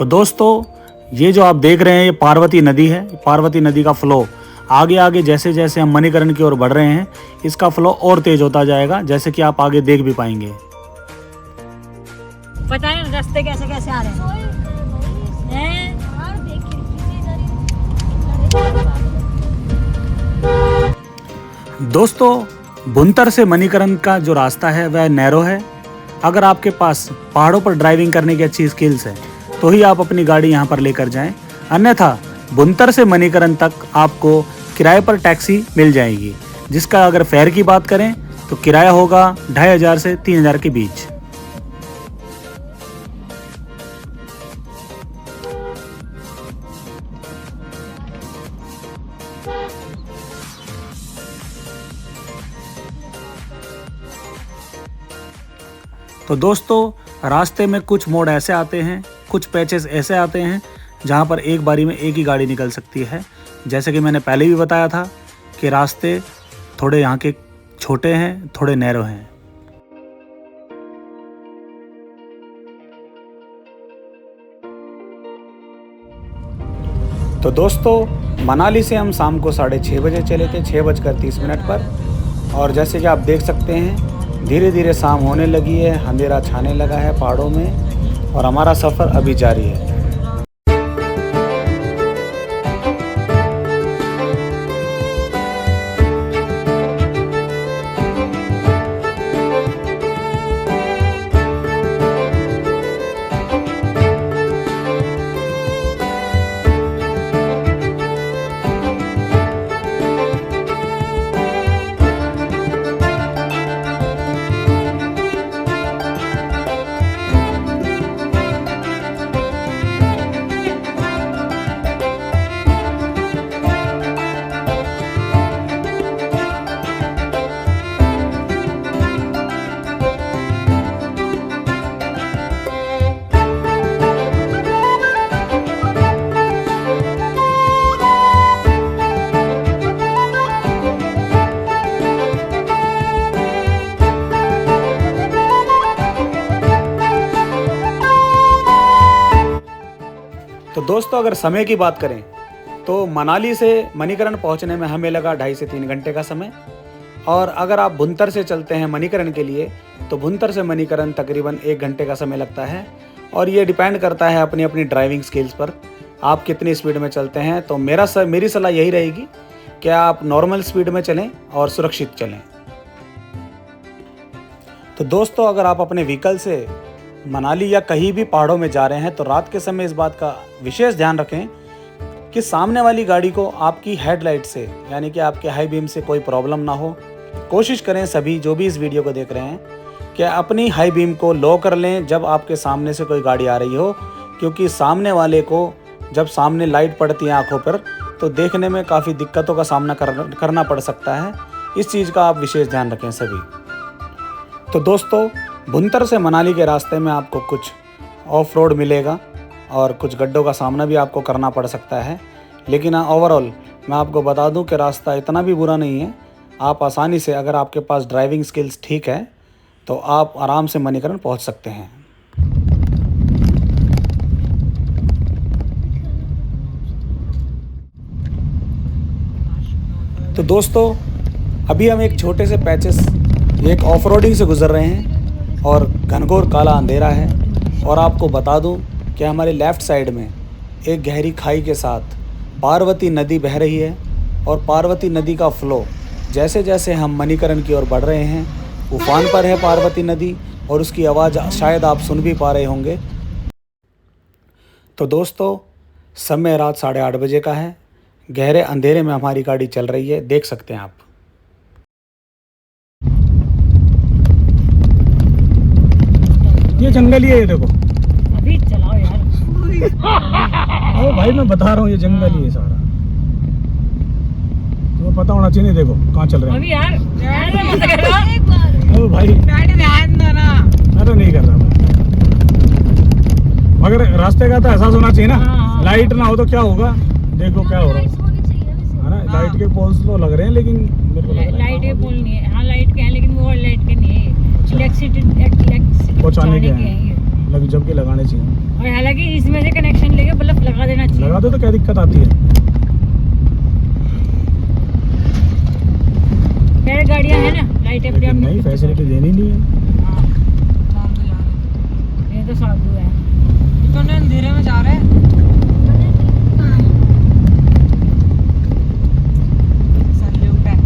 तो दोस्तों ये जो आप देख रहे हैं ये पार्वती नदी है। पार्वती नदी का फ्लो आगे आगे जैसे जैसे हम मणिकरण की ओर बढ़ रहे हैं इसका फ्लो और तेज होता जाएगा, जैसे कि आप आगे देख भी पाएंगे। पता है रास्ते कैसे कैसे आ रहे हैं? दोस्तों भुंतर से मणिकरण का जो रास्ता है वह नैरो है। अगर आपके पास पहाड़ों पर ड्राइविंग करने की अच्छी स्किल्स है तो ही आप अपनी गाड़ी यहाँ पर लेकर जाएं, अन्यथा भुंतर से मणिकरण तक आपको किराए पर टैक्सी मिल जाएगी, जिसका अगर फेयर की बात करें तो किराया होगा 2500 से 3000 के बीच। तो दोस्तों रास्ते में कुछ मोड़ ऐसे आते हैं, कुछ पैचेस ऐसे आते हैं जहां पर एक बारी में एक ही गाड़ी निकल सकती है। जैसे कि मैंने पहले भी बताया था कि रास्ते थोड़े यहाँ के छोटे हैं, थोड़े नैरो हैं। तो दोस्तों मनाली से हम शाम को 6:30 बजे चले थे, 6:30 पर। और जैसे कि आप देख सकते हैं धीरे धीरे शाम होने लगी है, अंधेरा छाने लगा है पहाड़ों में और हमारा सफ़र अभी जारी है। तो दोस्तों अगर समय की बात करें तो मनाली से मणिकरण पहुंचने में हमें लगा 2.5 से 3 घंटे का समय। और अगर आप भुंतर से चलते हैं मणिकरण के लिए तो भुंतर से मणिकरण तकरीबन 1 घंटे का समय लगता है। और ये डिपेंड करता है अपनी अपनी ड्राइविंग स्किल्स पर, आप कितनी स्पीड में चलते हैं। तो मेरी सलाह यही रहेगी कि आप नॉर्मल स्पीड में चलें और सुरक्षित चलें। तो दोस्तों अगर आप अपने व्हीकल से मनाली या कहीं भी पहाड़ों में जा रहे हैं तो रात के समय इस बात का विशेष ध्यान रखें कि सामने वाली गाड़ी को आपकी हेडलाइट से यानी कि आपके हाई बीम से कोई प्रॉब्लम ना हो। कोशिश करें सभी जो भी इस वीडियो को देख रहे हैं कि अपनी हाई बीम को लो कर लें जब आपके सामने से कोई गाड़ी आ रही हो, क्योंकि सामने वाले को जब सामने लाइट पड़ती है आंखों पर तो देखने में काफ़ी दिक्कतों का सामना करना पड़ सकता है। इस चीज़ का आप विशेष ध्यान रखें सभी। तो दोस्तों भुंतर से मनाली के रास्ते में आपको कुछ ऑफ रोड मिलेगा और कुछ गड्ढों का सामना भी आपको करना पड़ सकता है, लेकिन ओवरऑल मैं आपको बता दूं कि रास्ता इतना भी बुरा नहीं है। आप आसानी से, अगर आपके पास ड्राइविंग स्किल्स ठीक है तो आप आराम से मणिकरण पहुंच सकते हैं। तो दोस्तों अभी हम एक छोटे से पैचेस एक ऑफ रोडिंग से गुजर रहे हैं और घनघोर काला अंधेरा है। और आपको बता दूं कि हमारे लेफ़्ट साइड में एक गहरी खाई के साथ पार्वती नदी बह रही है। और पार्वती नदी का फ़्लो जैसे जैसे हम मणिकरण की ओर बढ़ रहे हैं उफान पर है पार्वती नदी और उसकी आवाज़ शायद आप सुन भी पा रहे होंगे। तो दोस्तों समय रात 8:30 बजे का है, गहरे अंधेरे में हमारी गाड़ी चल रही है, देख सकते हैं आप। ये जंगल ही है, ये देखो। अभी चलाओ यार। ओ भाई मैं बता रहा हूँ ये जंगल ही है सारा, तुम्हें पता होना चाहिए। देखो कहाँ चल रहे हैं अभी यार मत करो। ओ भाई ध्यान दो ना। अरे नहीं कर रहा मैं, मगर रास्ते का तो एहसास होना चाहिए ना। लाइट ना हो तो क्या होगा, देखो क्या हो रहा है ना। लाइट के पोल्स तो लग रहे हैं लेकिन मेरे को लाइट के पोल नहीं है। हाँ लाइट के हैं लेकिन वो लाइट के नहीं है, इलेक्ट्रिसिटी पहुँचाने के हैं, जबकि लगाने चाहिए। और हालांकि इसमें से कनेक्शन लेके बल्ब लगा देना चाहिए। लगा दो तो क्या दिक्कत आती है। खैर गाड़ियाँ है ना, लाइट अपने लेकिन नहीं, फैसिलिटी देनी नहीं है। हाँ, ये तो साधु है। तो अंधेरे में जा रहे हैं। सैल्यूट है।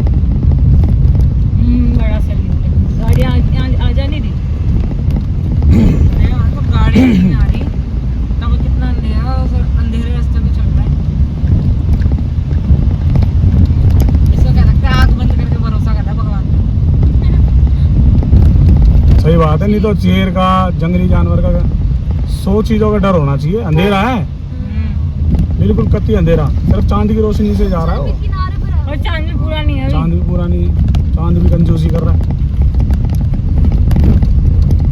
बड़ा सैल्यूट है। गाड़ियाँ आ जा नहीं रही। गाड़ी नहीं आ रही तब कितना अंधेरा, और अंधेरे रास्ते में चल रहा है। इसको कह सकते हैं आँख बंद करके भरोसा करना भगवान पे। सही बात है, नहीं तो शेर का, जंगली जानवर का 100 चीजों का डर होना चाहिए। अंधेरा है, बिल्कुल कत्ती अंधेरा, सिर्फ चांद की रोशनी से जा रहा है वो। और चांद भी पूरा नहीं है। चांद भी पूरा नहीं, चांद भी कंजूसी कर रहा है।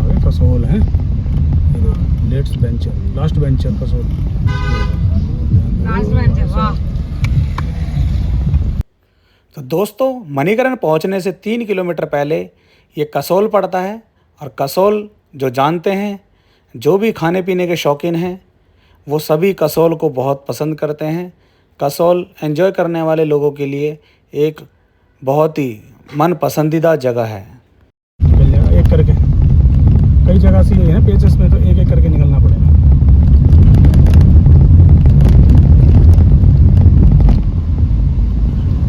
अरे कसोल है, let's venture, last venture Kasol. Last venture, वाह। तो दोस्तों, मणिकरण पहुंचने से 3 किलोमीटर पहले ये कसोल पड़ता है। और कसोल जो जानते हैं, जो भी खाने पीने के शौकीन हैं, वो सभी कसोल को बहुत पसंद करते हैं। कसोल एंजॉय करने वाले लोगों के लिए एक बहुत ही मन पसंदीदा जगह है। मिल जाएगा एक करके, कई जगह से है ना पेचेस में, तो एक एक करके निकलना पड़ेगा।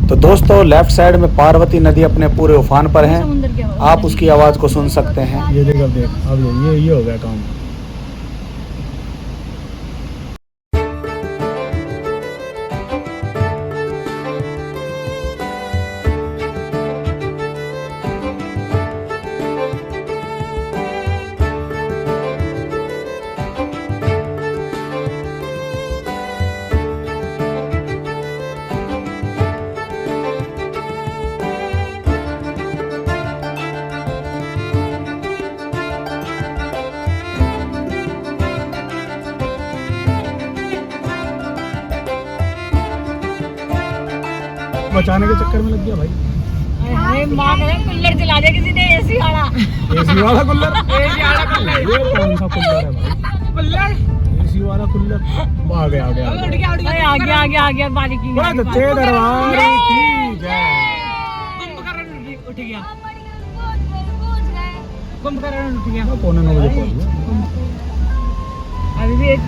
तो दोस्तों, लेफ्ट साइड में पार्वती नदी अपने पूरे उफान पर है। समुद्र के आवाज़। आप उसकी आवाज़ को सुन सकते हैं। ये देख, अब ये हो गया काम। बचाने के चक्कर में लग गया भाई। अरे माँ करे कुल्लर जला दिया किसी ने, एसी वाला। एसी वाला कुल्लर? एसी वाला कुल्लर। ये कौन सा कुल्लर है भाई? कुल्लर? एसी वाला कुल्लर? वो आ गया, उठ गया, उठ गया। अरे आ गया बारीकी में। सच्चे दरबार की जय। कुंभकर्ण उठ गया। कुंभकर्ण उठ गया। 9:45 बजे पहुंच गया। अभी भी एक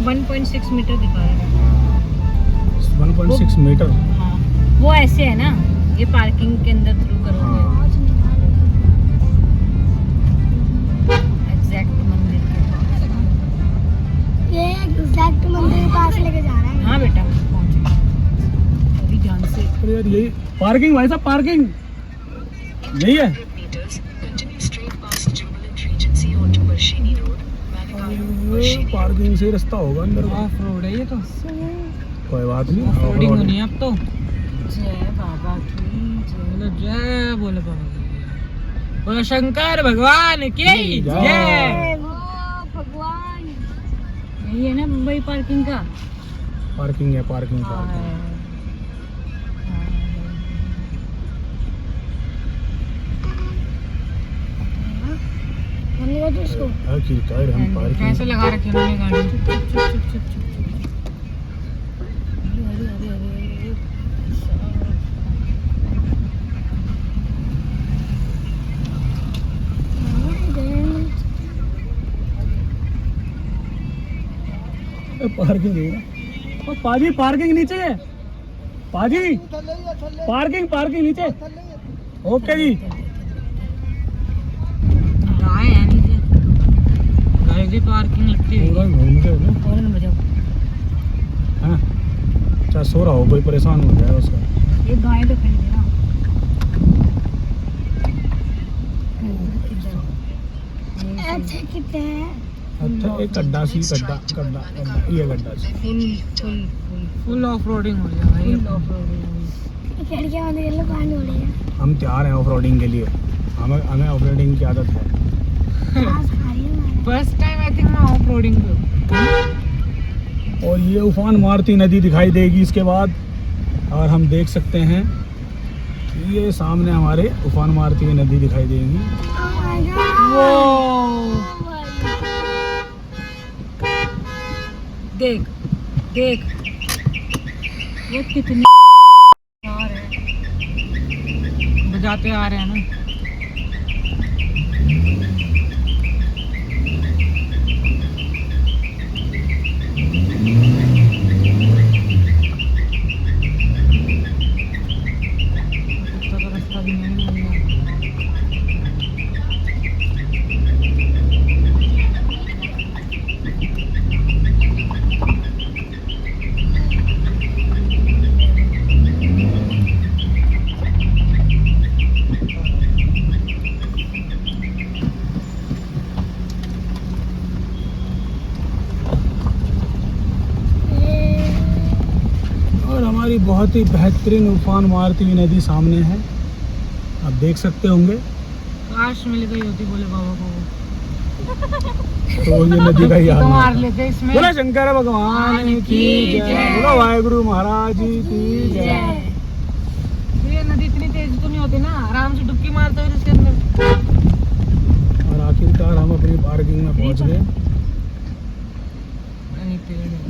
1.6 मीटर दिखा रहा है। 1.6 मीटर। हाँ, वो ऐसे है ना, ये पार्किंग के अंदर थ्रू करोगे। एग्जैक्ट मंदिर के पास। ये एग्जैक्ट मंदिर के पास लेके जा रहा है। हाँ बेटा, पहुंचे। अभी ध्यान से। अरे यार, यही पार्किंग भाई साहब, पार्किंग यही है। पार्किंग से रास्ता होगा अंदर। ऑफ रोड है ये तो। कोई बात नहीं, ऑफ रोडिंग होनी है अब तो। जय बाबा की जय। बोलो जय, बोलो बाबा की जय। बोलो शंकर भगवान की जय। भगवान यही है ना मुंबई पार्किंग का। पार्किंग है, पार्किंग हमने कहा तो इसको आखिरकार हम पार्किंग। कैसे लगा रखी है उन्होंने गाड़ी? पार्किंग है ना। और पाजी पार्किंग नीचे है। पाजी पार्किंग नीचे। ओके जी। गाय है नीचे। गाय की पार्किंग लगती है। पूरा घूमते हो ना। हॉर्न बजाओ। हाँ, चाहे सो रहा हो, कोई परेशान हो जाए उसका। ये गाय तो खड़ी है ना। अच्छा कितने हैं? अच्छा, एक गड्ढा सी, गड्ढा ये गड्ढा सी। फुल ऑफ रोडिंग हो गया भाई। खिड़कियां बंद कर लो, पानी हो रही है। हम तैयार हैं ऑफ रोडिंग के लिए। हमें ऑफ रोडिंग की आदत है। सांस खा रही है हमारे। फर्स्ट टाइम आई थिंक मैं ऑफ रोडिंग पे हूँ। और ये उफान मारती नदी दिखाई देगी इसके बाद। और हम देख सकते हैं ये सामने हमारे उफान मारती हुई नदी दिखाई देगी। Oh my God! वो देख देख ये कितनी आ रहे हैं, बजाते आ रहे हैं ना। कुत्ता का रास्ता भी नहीं है। और हमारी बहुत ही बेहतरीन उफान मारती हुई नदी सामने है, आप देख सकते होंगे। काश मिल गई होती बोले बाबा को, तो ये नदी का ही तो हाल मार है। लेते इसमें। बोला शंकर भगवान की जय, बोला वाहेगुरु महाराज जी की जय। ये नदी इतनी तेज तो नहीं होती ना, आराम से डुबकी मारते हुए इसके अंदर। और आखिरकार हम अपनी पार्किंग में पहुंच गए। नहीं, पेड़ है।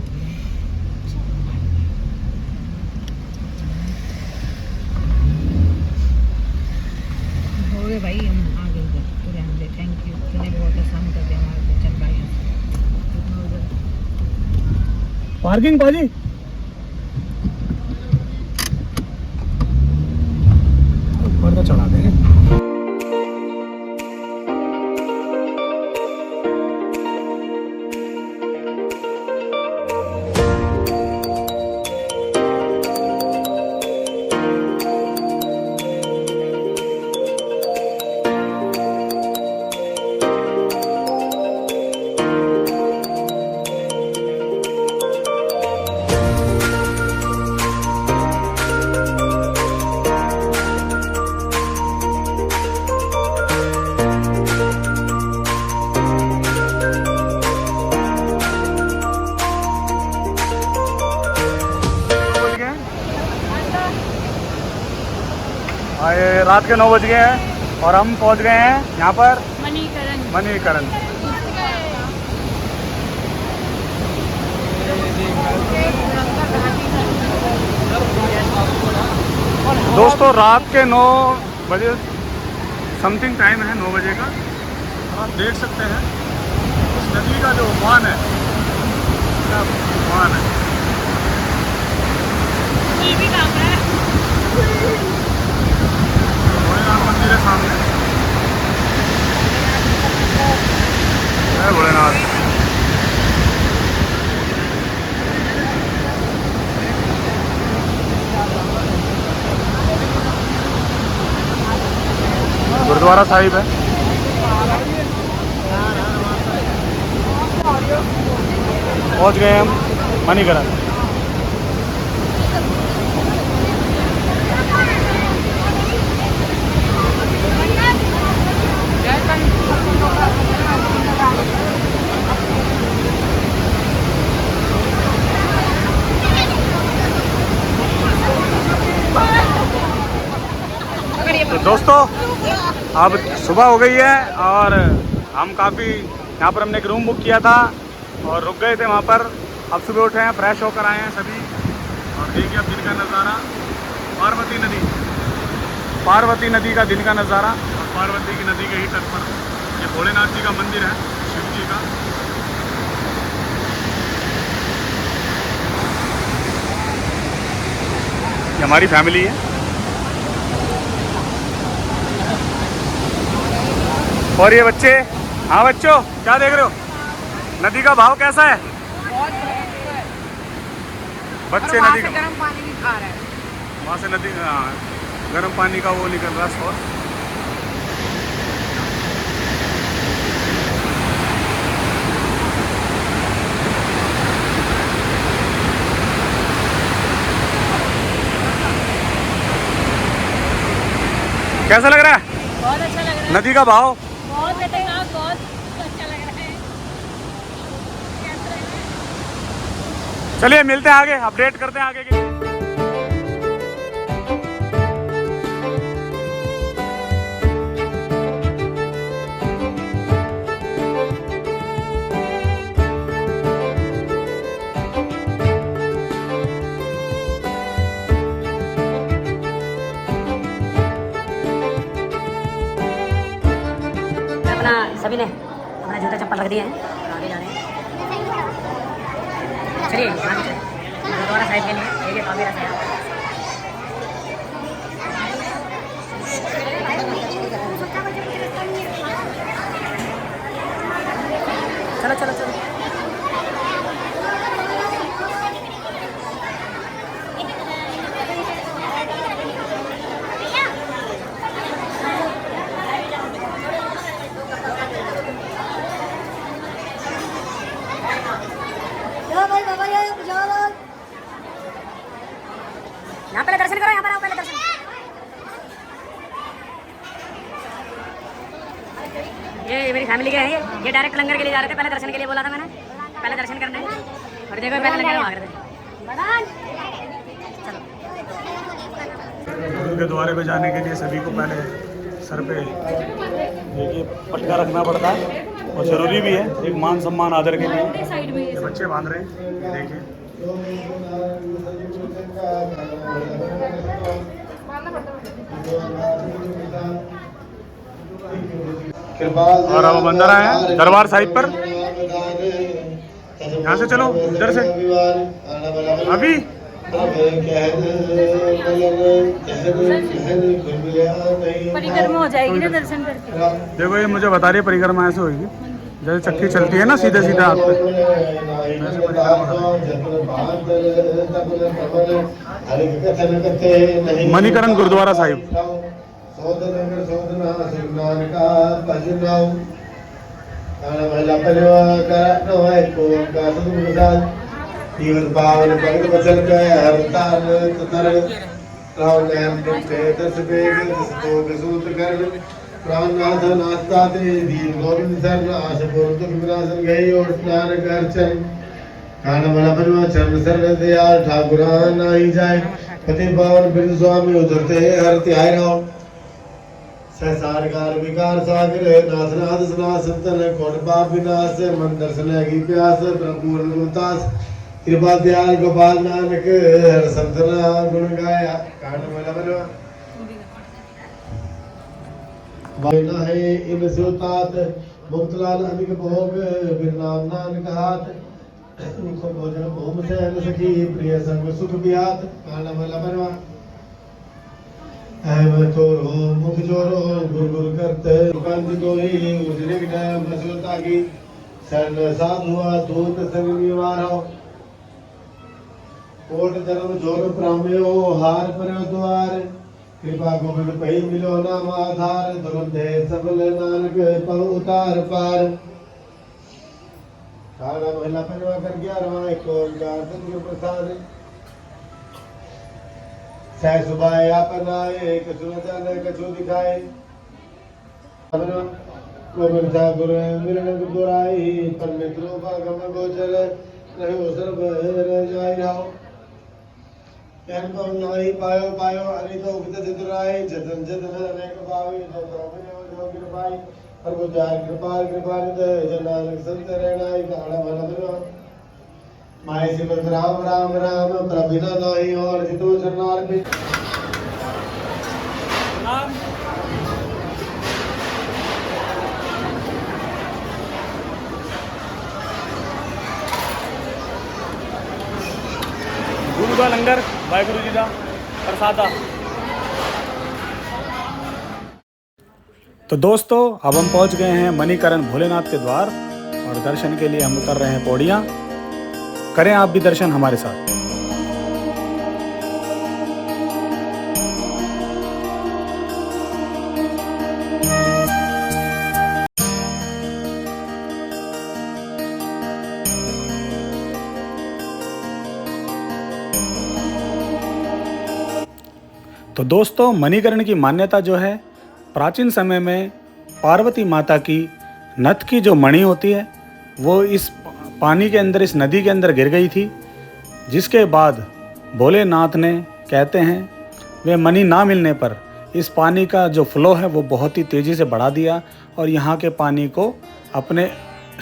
हो गए भाई, हम आ गए उधर। तो रहने दे, थैंक यू, तूने बहुत आसान कर दिया हमारे लिए। चल भाई कितना उधर पार्किंग पाजी ऊपर तो चढ़ा देंगे। रात के 9 बज गए हैं और हम पहुंच गए हैं यहाँ पर मणिकरण। दोस्तों रात के 9 बजे समथिंग टाइम है, 9 बजे का। आप देख सकते हैं इस नदी का जो उफान है, क्या उफान है। भोलेनाथ मंदिर है सामने, जय भोलेनाथ। गुरुद्वारा साहिब है। पहुंच गए हम मणिकरण। तो दोस्तों अब सुबह हो गई है और हम काफ़ी यहाँ पर हमने एक रूम बुक किया था और रुक गए थे वहाँ पर। अब सुबह उठे हैं, फ्रेश होकर आए हैं सभी और देखिए अब दिन का नज़ारा, पार्वती नदी का दिन का नज़ारा। और पार्वती की नदी के ही तट पर ये भोलेनाथ जी का मंदिर है, शिव जी का। ये हमारी फैमिली है और ये बच्चे। हाँ बच्चों, क्या देख रहे हो? नदी का भाव कैसा है? बच्चे नदी का गर्म पानी भी खा रहा है। वहाँ से नदी गर्म पानी का वो निकल रहा है सोर्स। कैसा लग रहा है? बहुत अच्छा लग रहा है। नदी का भाव बहुत खतरनाक, बहुत अच्छा लग रहा है। चलिए मिलते हैं आगे, अपडेट करते हैं आगे की। सभी ने अपना जूता चप्पल रख दिए हैं और आगे जा रहे हैं। चलिए गुरुद्वारा साहिब के लिए ये काफ़ी रस है। चलो चलो चलो यहाँ पहले दर्शन करो, यहाँ पर आओ पहले दर्शन। ये मेरी फैमिली के हैं, ये डायरेक्ट लंगर के लिए जा रहे थे। पहले दर्शन के लिए बोला था मैंने, पहले दर्शन करने और देखो पहले लंगर मांग रहे थे। उनके द्वारे पे जाने के लिए सभी को पहले सर पे देखिए पटका रखना पड़ता है और ज़रूरी भी है, एक मान सम्मान आदर के लिए। ये बच्चे बांध रहे हैं, देखिए। और अब हम अंदर आए हैं दरबार साहिब पर। यहाँ से चलो, इधर से अभी परिक्रमा हो जाएगी ना दर्शन करके। देखो ये मुझे बता रही है परिक्रमा ऐसे होगी जैसे चक्की चलती है ना सीधे सीधे हाथ पे। मणिकरण गुरुद्वारा साहिब। प्राणनाथ नास्ता ते दीन गोविंद शरण आश पूर्ण विनाशन गई और स्नान कर चल खाना वाला बनवा चरण शरण दयाल ठाकुरा नाही जाए पति पावन बिरद स्वामी उतरते हर त्याय राव सहसारकार विकार सागर नाथनाथ सना संतन कोट पाप विनाश मन दर्शन की प्यास प्रपूर्ण गुणतास कृपा दयाल गोपाल नानक हर संतना गुण गाया खाना वाला बनवा वायना है इन सुतात मुक्तलाल अमिक भोग बिरनाम नानक हाथ उनको भोजन ओम से अन सखी प्रिय संग सुख बिहात काना वाला बनवा ऐव तोरो मुख जोरो गुर गुर करते पंच को ही उजरे विना मसलता की सन साधुआ दूत संग निवारो कोट जन्म जोर प्राम्यो हार पर द्वार कृपा गोविंद पही मिलो नाम आधार दुर्लभे सबल नानक पहु उतार पार खाना महिला परिवार कर 11वां एक ओंकार सतगुरु प्रसाद सह सुभाए आपन आए कछु न जाने कछु दिखाए गोविंद ठाकुर मिलन दुराई पर मित्रों का गम गोचर रहो सर्व रह जाई रहो नहीं पायो पायो अनितो उगत चितुराय जतन जतन अनेक भावी जो प्रभु जो कृपाई प्रभु जाय कृपाल कृपानित जनानक संत रहनाई काला मन बनो माय सिमरत राम राम राम प्रभिना नहीं और जितो शरणार्पित गुरु का लंगर वाहिगुरु जी का प्रसादा। तो दोस्तों अब हम पहुंच गए हैं मणिकरण भोलेनाथ के द्वार और दर्शन के लिए हम उतर रहे हैं पौड़ियाँ। करें आप भी दर्शन हमारे साथ। तो दोस्तों मणिकरण की मान्यता जो है, प्राचीन समय में पार्वती माता की नथ की जो मणि होती है वो इस पानी के अंदर, इस नदी के अंदर गिर गई थी, जिसके बाद भोलेनाथ ने कहते हैं वे मणि ना मिलने पर इस पानी का जो फ्लो है वो बहुत ही तेज़ी से बढ़ा दिया और यहाँ के पानी को अपने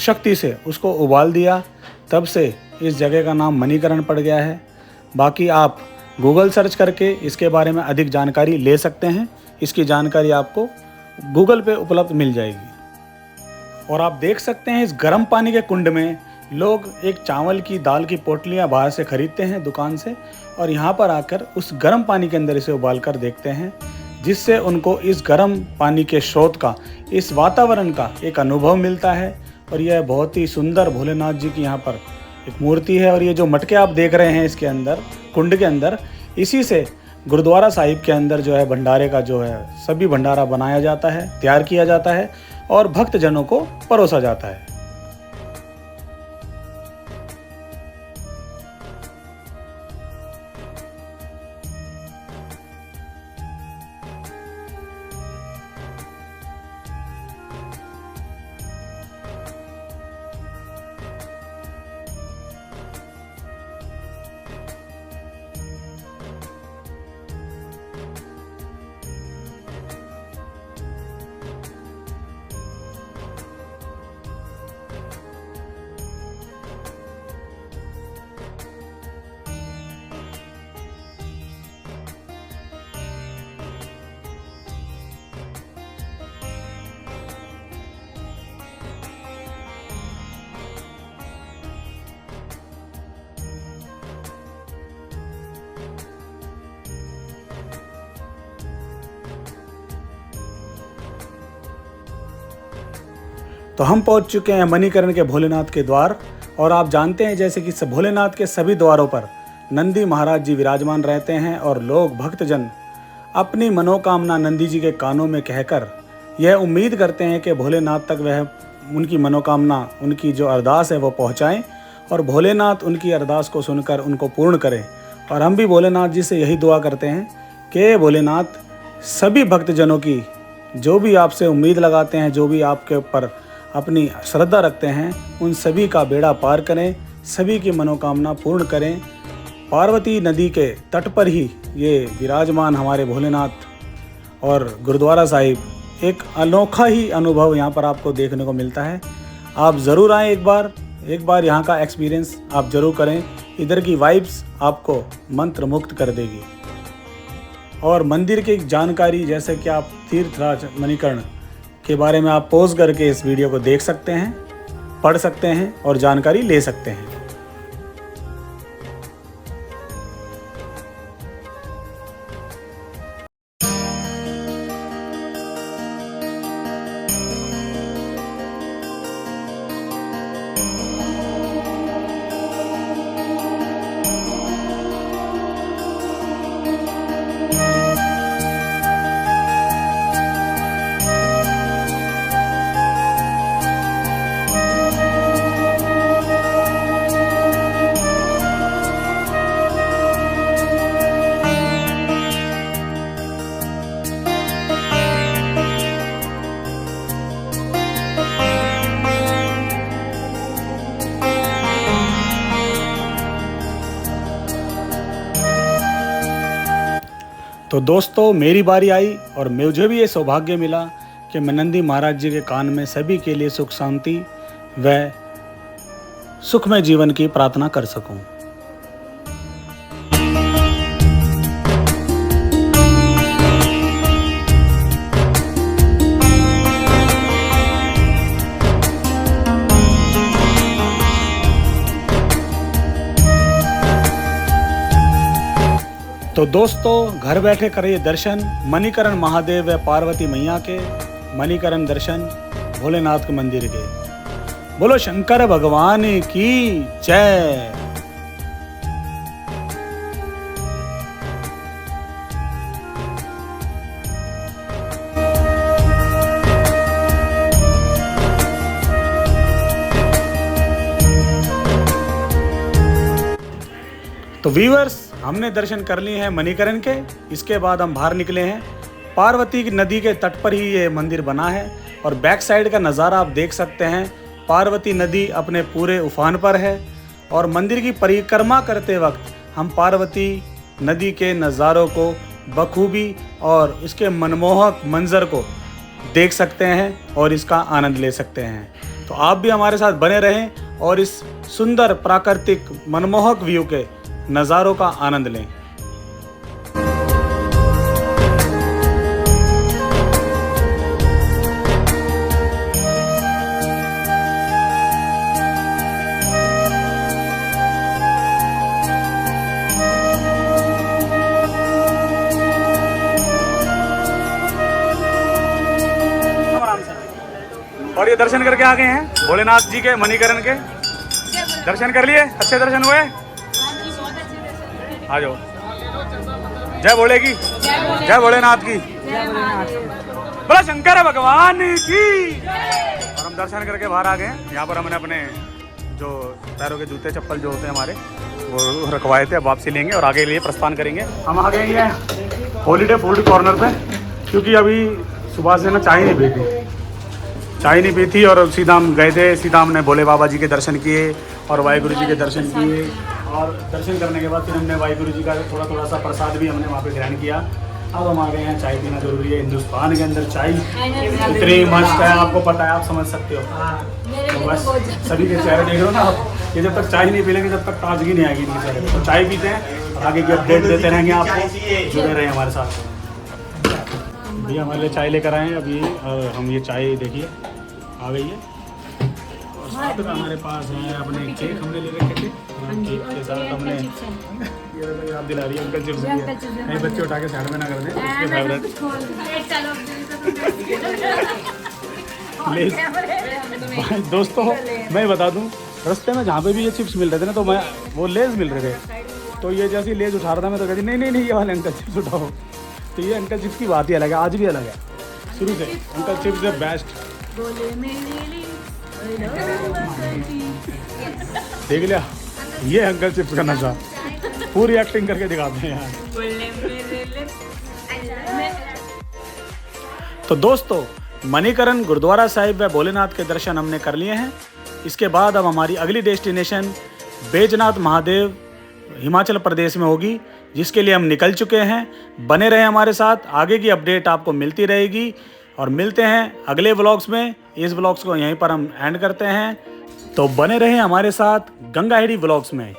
शक्ति से उसको उबाल दिया। तब से इस जगह का नाम मणिकरण पड़ गया है। बाकी आप गूगल सर्च करके इसके बारे में अधिक जानकारी ले सकते हैं। इसकी जानकारी आपको गूगल पे उपलब्ध मिल जाएगी। और आप देख सकते हैं इस गर्म पानी के कुंड में लोग एक चावल की दाल की पोटलियाँ बाहर से खरीदते हैं दुकान से और यहाँ पर आकर उस गर्म पानी के अंदर इसे उबाल कर देखते हैं, जिससे उनको इस गर्म पानी के स्रोत का, इस वातावरण का एक अनुभव मिलता है। और यह बहुत ही सुंदर भोलेनाथ जी की यहाँ पर एक मूर्ति है। और ये जो मटके आप देख रहे हैं इसके अंदर, कुंड के अंदर, इसी से गुरुद्वारा साहिब के अंदर जो है भंडारे का जो है सभी भंडारा बनाया जाता है, तैयार किया जाता है और भक्तजनों को परोसा जाता है। तो हम पहुंच चुके हैं मणिकरण के भोलेनाथ के द्वार। और आप जानते हैं जैसे कि भोलेनाथ के सभी द्वारों पर नंदी महाराज जी विराजमान रहते हैं और लोग भक्तजन अपनी मनोकामना नंदी जी के कानों में कहकर यह उम्मीद करते हैं कि भोलेनाथ तक वह उनकी मनोकामना, उनकी जो अरदास है वो पहुंचाएं और भोलेनाथ उनकी अरदास को सुनकर उनको पूर्ण करें। और हम भी भोलेनाथ जी से यही दुआ करते हैं कि भोलेनाथ सभी भक्तजनों की जो भी आपसे उम्मीद लगाते हैं, जो भी आपके ऊपर अपनी श्रद्धा रखते हैं, उन सभी का बेड़ा पार करें, सभी की मनोकामना पूर्ण करें। पार्वती नदी के तट पर ही ये विराजमान हमारे भोलेनाथ और गुरुद्वारा साहिब एक अनोखा ही अनुभव यहाँ पर आपको देखने को मिलता है। आप ज़रूर आएँ एक बार यहाँ का एक्सपीरियंस आप ज़रूर करें। इधर की वाइब्स आपको मंत्र मुक्त कर देगी। और मंदिर की जानकारी जैसे कि आप तीर्थराज मणिकर्ण के बारे में आप पॉज करके इस वीडियो को देख सकते हैं, पढ़ सकते हैं और जानकारी ले सकते हैं। तो दोस्तों मेरी बारी आई और मुझे भी ये सौभाग्य मिला कि मैं नंदी महाराज जी के कान में सभी के लिए सुख शांति व सुखमय जीवन की प्रार्थना कर सकूं। तो दोस्तों घर बैठे करिए दर्शन मणिकरण महादेव व पार्वती मैया के, मणिकरण दर्शन भोलेनाथ के मंदिर के। बोलो शंकर भगवान की जय। तो व्यूअर्स हमने दर्शन कर लिए हैं मणिकरण के। इसके बाद हम बाहर निकले हैं। पार्वती नदी के तट पर ही ये मंदिर बना है और बैक साइड का नज़ारा आप देख सकते हैं। पार्वती नदी अपने पूरे उफान पर है और मंदिर की परिक्रमा करते वक्त हम पार्वती नदी के नज़ारों को बखूबी और इसके मनमोहक मंजर को देख सकते हैं और इसका आनंद ले सकते हैं। तो आप भी हमारे साथ बने रहें और इस सुंदर प्राकृतिक मनमोहक व्यू के नज़ारों का आनंद लें। और ये दर्शन करके आ गए हैं भोलेनाथ जी के, मणिकरण के। दर्शन कर लिए? अच्छे दर्शन हुए? आ जाओ। जय भोले की, जय भोलेनाथ की, बोला शंकर भगवान की। और हम दर्शन करके बाहर आ गए हैं। यहाँ पर हमने अपने जो पैरों के जूते चप्पल जो होते हैं हमारे वो रखवाए थे, अब वापसी लेंगे और आगे लिए प्रस्थान करेंगे। हम आ गए हैं हॉलीडे फूड कॉर्नर पे, क्योंकि अभी सुबह से ना चाय नहीं पी थी और सीधा हम गए थे। सीधा हमने भोले बाबा जी के दर्शन किए और वाहिगुरु जी के दर्शन किए, और दर्शन करने के बाद फिर हमने वाहिगुरु जी का थोड़ा सा प्रसाद भी हमने वहाँ पे ग्रहण किया। अब हम आ गए हैं, चाय पीना जरूरी है। हिंदुस्तान के अंदर चाय इतनी मस्त है, आपको पता है, आप समझ सकते हो। तो बस सभी के चेहरे देख रहे हो ना आप, ये जब तक चाय नहीं पी लेंगे तब तक ताजगी नहीं आएगी इनके चेहरे पे। तो चाय पीते हैं और आगे की अपडेट देते रहेंगे आपको, जुड़े रहे हमारे साथ। भैया हमारे लिए चाय लेकर आए हैं अभी, और हम ये चाय देखिए आ गई है। और साथ में हमारे पास है अपने केक हमने ले रखे थे, केक के साथ हमने ये तो याद दिला रही है अंकल चिप्स। नहीं बच्चे उठा के साइड में ना कर दें, उसके फेवरेट लेज। दोस्तों मैं बता दूं, रास्ते में जहाँ पे भी ये चिप्स मिल रहे थे ना, तो मैं वो लेज मिल रहे थे, तो ये जैसे लेज उठा रहा था मैं तो कहती नहीं ये वाले अंकल चिप्स उठाओ। तो ये अंकल चिप्स की बात ही अलग है, आज भी अलग है, शुरू से अंकल चिप्स है बेस्ट। देख लिया, ये अंकल चिप्स का नशा, पूरी एक्टिंग करके दिखाते हैं यार। तो दोस्तों मणिकरण गुरुद्वारा साहिब व भोलेनाथ के दर्शन हमने कर लिए हैं। इसके बाद अब हमारी अगली डेस्टिनेशन बैजनाथ महादेव हिमाचल प्रदेश में होगी, जिसके लिए हम निकल चुके हैं। बने रहे हमारे साथ, आगे की अपडेट आपको मिलती रहेगी और मिलते हैं अगले व्लॉग्स में। इस व्लॉग्स को यहीं पर हम एंड करते हैं, तो बने रहे हमारे साथ गंगा हेड़ी व्लॉग्स में।